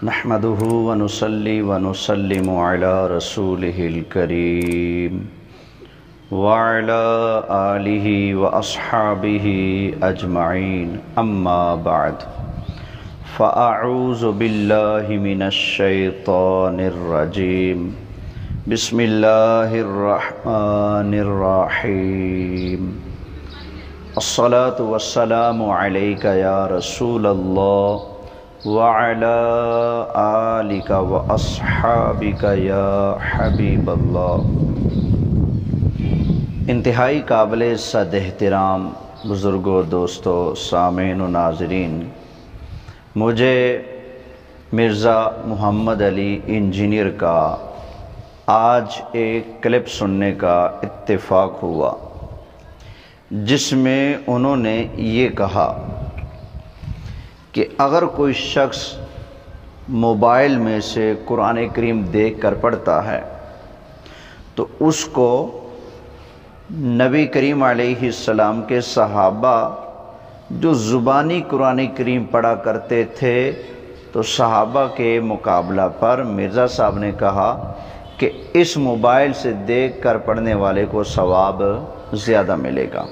نحمده ونصلي ونسلم على رسوله الكريم وعلى آله وأصحابه أجمعين أما بعد فأعوذ بالله من الشيطان الرجيم بسم الله الرحمن الرحيم الصلاة والسلام عليك يا رسول الله وعلى آلك وأصحابك يا حبيب اللہ۔ انتہائی قابل صد احترام بزرگوں، دوستوں، سامعین و ناظرین، مجھے مرزا محمد علی انجینئر کا آج ایک کلپ سننے کا اتفاق ہوا جس میں انہوں نے یہ کہا کہ اگر کوئی شخص موبائل میں سے قرآن کریم دیکھ کر پڑھتا ہے تو اس کو نبی کریم علیہ السلام کے صحابہ جو زبانی قرآن کریم پڑھا کرتے تھے تو صحابہ کے مقابلہ پر مرزا صاحب نے کہا کہ اس موبائل سے دیکھ کر پڑھنے والے کو ثواب زیادہ ملے گا۔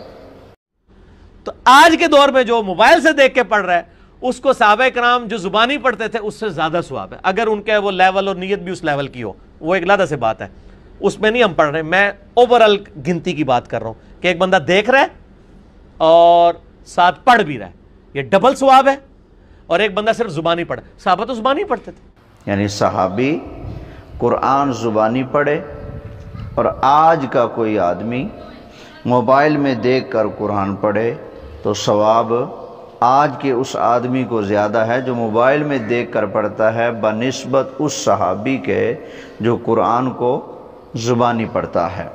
تو آج کے دور میں جو موبائل سے دیکھ کے پڑھ رہا ہے اس کو صحابہ کرام جو زبانی پڑھتے تھے اس سے زیادہ ثواب ہے، اگر ان کے وہ لیول اور نیت بھی اس لیول کی ہو۔ وہ ایک علیحدہ سے بات ہے، اس میں نہیں ہم پڑھ رہے، میں اوورال گنتی کی بات کر رہا ہوں کہ ایک بندہ دیکھ رہا ہے اور ساتھ پڑھ بھی رہا ہے، یہ ڈبل ثواب ہے۔ اور ایک بندہ صرف زبانی پڑھا، صحابہ تو زبانی پڑھتے تھے، یعنی صحابی قرآن زبانی پڑھے اور آج کا کوئی آدمی موبائل میں دیکھ کر قرآن پڑھے تو ثواب آج کے اس آدمی کو زیادہ ہے جو موبائل میں دیکھ کر پڑھتا ہے بنسبت اس صحابی کے جو قرآن کو زبانی پڑھتا ہے۔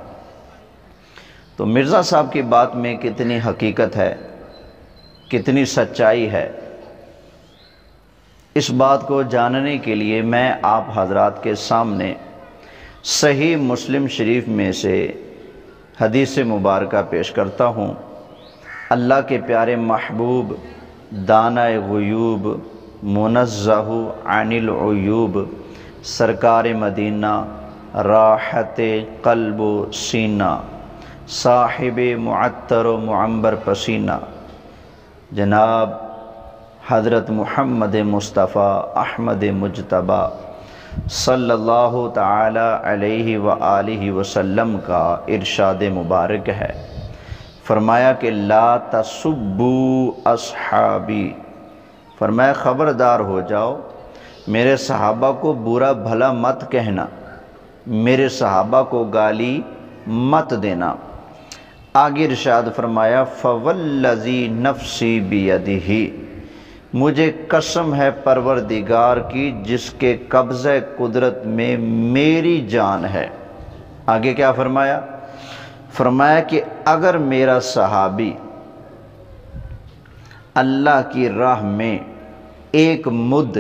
تو مرزا صاحب کی بات میں کتنی حقیقت ہے، کتنی سچائی ہے، اس بات کو جاننے کے لیے میں آپ حضرات کے سامنے صحیح مسلم شریف میں سے حدیث مبارکہ پیش کرتا ہوں۔ اللہ کے پیارے محبوب دانہ غیوب منزہ عن العیوب سرکار مدینہ راحت قلب و سینہ صاحب معطر و معنبر پسینہ جناب حضرت محمد مصطفیٰ احمد مجتبیٰ صلی اللہ تعالی علیہ وآلہ وسلم کا ارشاد مبارک ہے، فرمایا کہ لا تسبوا اصحابی، فرمایا خبردار ہو جاؤ میرے صحابہ کو برا بھلا مت کہنا، میرے صحابہ کو گالی مت دینا۔ آگے ارشاد فرمایا فوالذی نفسی بیدہ، مجھے قسم ہے پروردگار کی جس کے قبضہ قدرت میں میری جان ہے۔ آگے کیا فرمایا؟ فرمایا کہ اگر میرا صحابی اللہ کی راہ میں ایک مد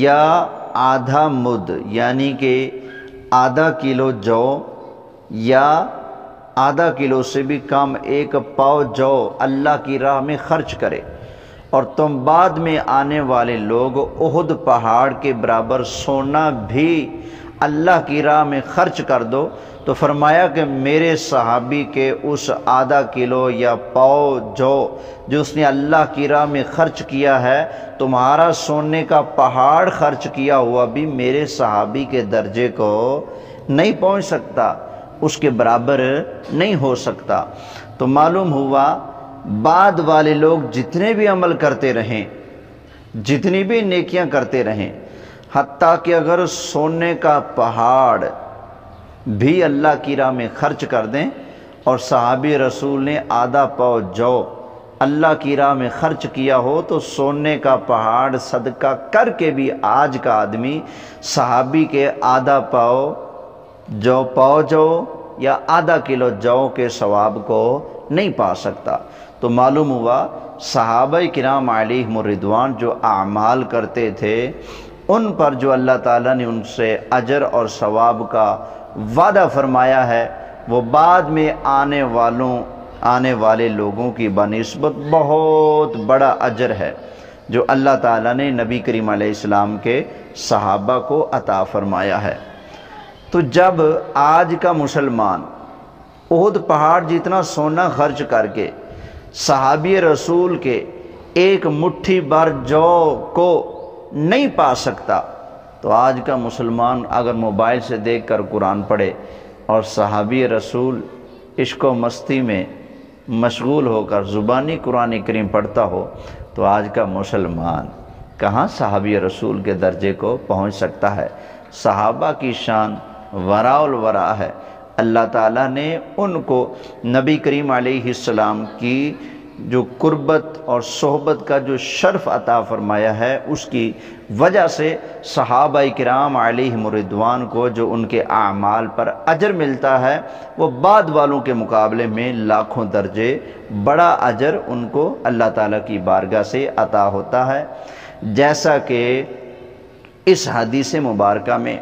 یا آدھا مد یعنی کہ آدھا کلو جو یا آدھا کلو سے بھی کم ایک پاؤ جو اللہ کی راہ میں خرچ کرے اور تم بعد میں آنے والے لوگ احد پہاڑ کے برابر سونا بھی اللہ کی راہ میں خرچ کر دو، تو فرمایا کہ میرے صحابی کے اس آدھا کلو یا پاؤ جو اس نے اللہ کی راہ میں خرچ کیا ہے، تمہارا سونے کا پہاڑ خرچ کیا ہوا بھی میرے صحابی کے درجے کو نہیں پہنچ سکتا، اس کے برابر نہیں ہو سکتا۔ تو معلوم ہوا بعد والے لوگ جتنے بھی عمل کرتے رہیں، جتنی بھی نیکیاں کرتے رہیں، حتیٰ کہ اگر سونے کا پہاڑ بھی اللہ کی راہ میں خرچ کر دیں اور صحابی رسول نے آدھا پاؤ جو اللہ کی راہ میں خرچ کیا ہو تو سونے کا پہاڑ صدقہ کر کے بھی آج کا آدمی صحابی کے آدھا پاؤ جو یا آدھا کلو جو کے ثواب کو نہیں پا سکتا۔ تو معلوم ہوا صحابہ کرام علیہم الرضوان جو اعمال کرتے تھے ان پر جو اللہ تعالیٰ نے ان سے اجر اور ثواب کا وعدہ فرمایا ہے وہ بعد میں آنے والے لوگوں کی بنسبت بہت بڑا اجر ہے۔ جو اللہ تعالیٰ نے نبی کریم علیہ السلام کے صحابہ کو عطا فرمایا ہے۔ تو جب آج کا مسلمان احد پہاڑ جتنا سونا خرچ کر کے صحابی رسول کے ایک مٹھی بھر جو کو نہیں پا سکتا، تو آج کا مسلمان اگر موبائل سے دیکھ کر قرآن پڑھے اور صحابی رسول عشق و مستی میں مشغول ہو کر زبانی قرآن کریم پڑھتا ہو، تو آج کا مسلمان کہاں صحابی رسول کے درجے کو پہنچ سکتا ہے؟ صحابہ کی شان وراء الورا ہے۔ اللہ تعالیٰ نے ان کو نبی کریم علیہ السلام کی جو قربت اور صحبت کا جو شرف عطا فرمایا ہے، اس کی وجہ سے صحابہ کرام علیہم رضوان کو جو ان کے اعمال پر اجر ملتا ہے، وہ بعد والوں کے مقابلے میں لاکھوں درجے بڑا اجر ان کو اللہ تعالیٰ کی بارگاہ سے عطا ہوتا ہے۔ جیسا کہ اس حدیث مبارکہ میں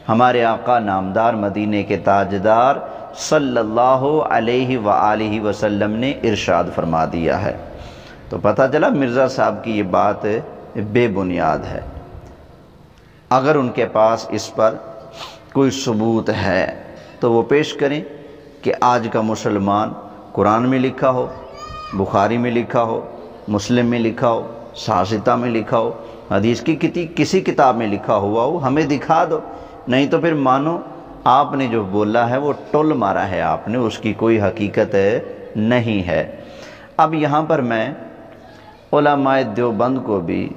ہمارے آقا نامدار مدینے کے تاجدار صلی اللہ علیہ وآلہ وسلم نے ارشاد فرما دیا ہے، تو پتہ چلا مرزا صاحب کی یہ بات بے بنیاد ہے۔ اگر ان کے پاس اس پر کوئی ثبوت ہے تو وہ پیش کریں کہ آج کا مسلمان قرآن میں لکھا ہو، بخاری میں لکھا ہو، مسلم میں لکھا ہو، ساستہ میں لکھا ہو، حدیث کی کسی کتاب میں لکھا ہوا ہو، ہمیں دکھا دو۔ نہیں تو پھر مانو آپ نے جو بولا ہے وہ ٹول مارا ہے، آپ نے، اس کی کوئی حقیقت نہیں ہے۔ اب یہاں پر میں علماء دیوبند کو بھی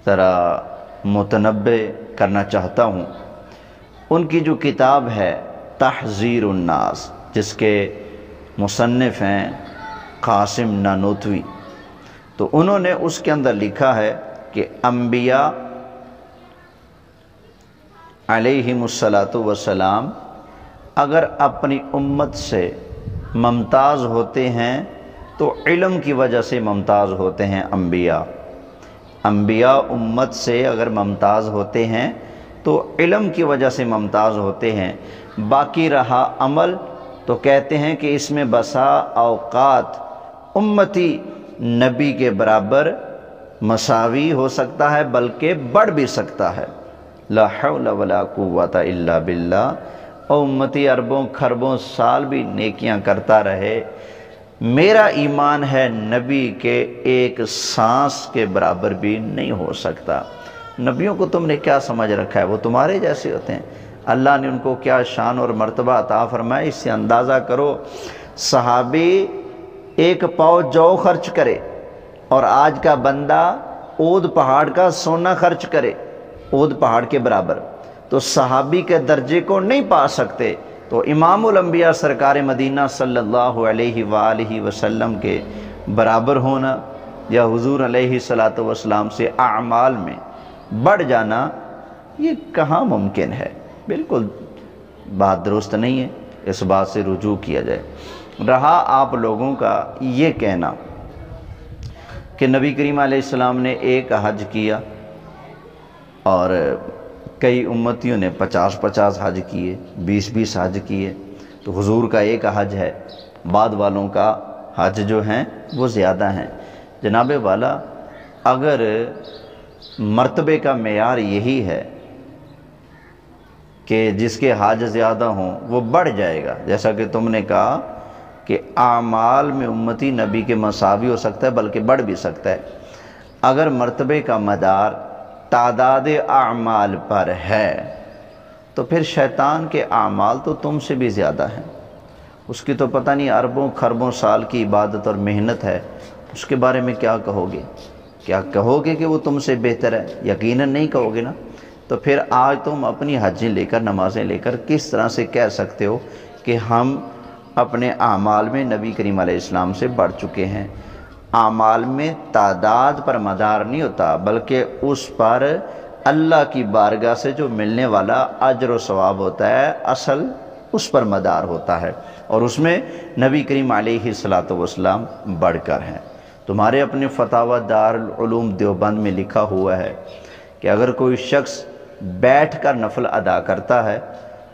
ذرا متنبہ کرنا چاہتا ہوں۔ ان کی جو کتاب ہے تحذیر الناس، جس کے مصنف ہیں قاسم نانوتوی، تو انہوں نے اس کے اندر لکھا ہے کہ انبیاء علیہم السلام اگر اپنی امت سے ممتاز ہوتے ہیں تو علم کی وجہ سے ممتاز ہوتے ہیں۔ انبیاء امت سے اگر ممتاز ہوتے ہیں تو علم کی وجہ سے ممتاز ہوتے ہیں۔ باقی رہا عمل تو کہتے ہیں کہ اس میں بسا اوقات امتی نبی کے برابر مساوی ہو سکتا ہے، بلکہ بڑھ بھی سکتا ہے۔ لا حول ولا قوت الا باللہ۔ اور امتی اربوں خربوں سال بھی نیکیاں کرتا رہے، میرا ایمان ہے نبی کے ایک سانس کے برابر بھی نہیں ہو سکتا۔ نبیوں کو تم نے کیا سمجھ رکھا ہے؟ وہ تمہارے جیسے ہوتے ہیں۔ اللہ نے ان کو کیا شان اور مرتبہ عطا فرمایا، اس سے اندازہ کرو۔ صحابی ایک پاؤ جو خرچ کرے اور آج کا بندہ اود پہاڑ کا سونا خرچ کرے، اود پہاڑ کے برابر، تو صحابی کے درجے کو نہیں پا سکتے۔ تو امام الانبیاء سرکار مدینہ صلی اللہ علیہ وآلہ وسلم کے برابر ہونا یا حضور علیہ الصلوۃ والسلام سے اعمال میں بڑھ جانا، یہ کہاں ممکن ہے؟ بالکل بات درست نہیں ہے، اس بات سے رجوع کیا جائے۔ رہا آپ لوگوں کا یہ کہنا کہ نبی کریم علیہ السلام نے ایک حج کیا اور کئی امتیوں نے 50 حج کیے، 20 حج کیے، تو حضور کا ایک حج ہے، بعد والوں کا حج جو ہیں وہ زیادہ ہیں۔ جناب والا، اگر مرتبے کا معیار یہی ہے کہ جس کے حج زیادہ ہوں وہ بڑھ جائے گا، جیسا کہ تم نے کہا کہ اعمال میں امتی نبی کے مساوی ہو سکتا ہے، بلکہ بڑھ بھی سکتا ہے۔ اگر مرتبے کا مدار تعداد اعمال پر ہے تو پھر شیطان کے اعمال تو تم سے بھی زیادہ ہیں، اس کی تو پتہ نہیں اربوں خربوں سال کی عبادت اور محنت ہے، اس کے بارے میں کیا کہو گے؟ کیا کہو گے کہ وہ تم سے بہتر ہے؟ یقیناً نہیں کہو گے نا۔ تو پھر آج تم اپنی حجیں لے کر، نمازیں لے کر کس طرح سے کہہ سکتے ہو کہ ہم اپنے اعمال میں نبی کریم علیہ السلام سے بڑھ چکے ہیں؟ اعمال میں تعداد پر مدار نہیں ہوتا، بلکہ اس پر اللہ کی بارگاہ سے جو ملنے والا اجر و ثواب ہوتا ہے، اصل اس پر مدار ہوتا ہے، اور اس میں نبی کریم علیہ الصلوۃ والسلام بڑھ کر ہیں۔ تمہارے اپنے فتاوی دارالعلوم دیوبند میں لکھا ہوا ہے کہ اگر کوئی شخص بیٹھ کر نفل ادا کرتا ہے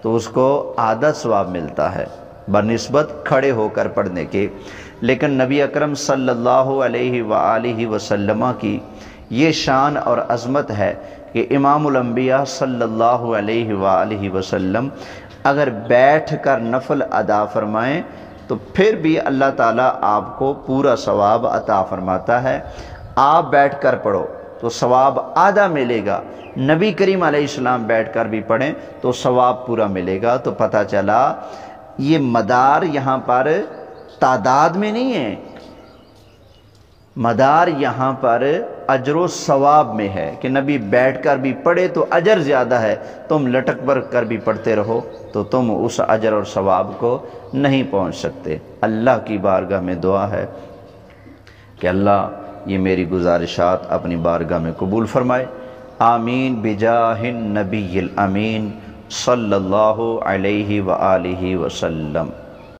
تو اس کو آدھا ثواب ملتا ہے بنسبت کھڑے ہو کر پڑھنے کے، لیکن نبی اکرم صلی اللہ علیہ وآلہ وسلم کی یہ شان اور عظمت ہے کہ امام الانبیاء صلی اللہ علیہ وآلہ وسلم اگر بیٹھ کر نفل ادا فرمائیں تو پھر بھی اللہ تعالیٰ آپ کو پورا ثواب عطا فرماتا ہے۔ آپ بیٹھ کر پڑھو تو ثواب آدھا ملے گا، نبی کریم علیہ السلام بیٹھ کر بھی پڑھیں تو ثواب پورا ملے گا۔ تو پتہ چلا یہ مدار یہاں پر تعداد میں نہیں ہے، مدار یہاں پر اجر و ثواب میں ہے کہ نبی بیٹھ کر بھی پڑھے تو اجر زیادہ ہے، تم لٹک بر کر بھی پڑھتے رہو تو تم اس اجر اور ثواب کو نہیں پہنچ سکتے۔ اللہ کی بارگاہ میں دعا ہے کہ اللہ یہ میری گزارشات اپنی بارگاہ میں قبول فرمائے، آمین بجاہ النبی الامین صلی اللہ علیہ وآلہ وسلم۔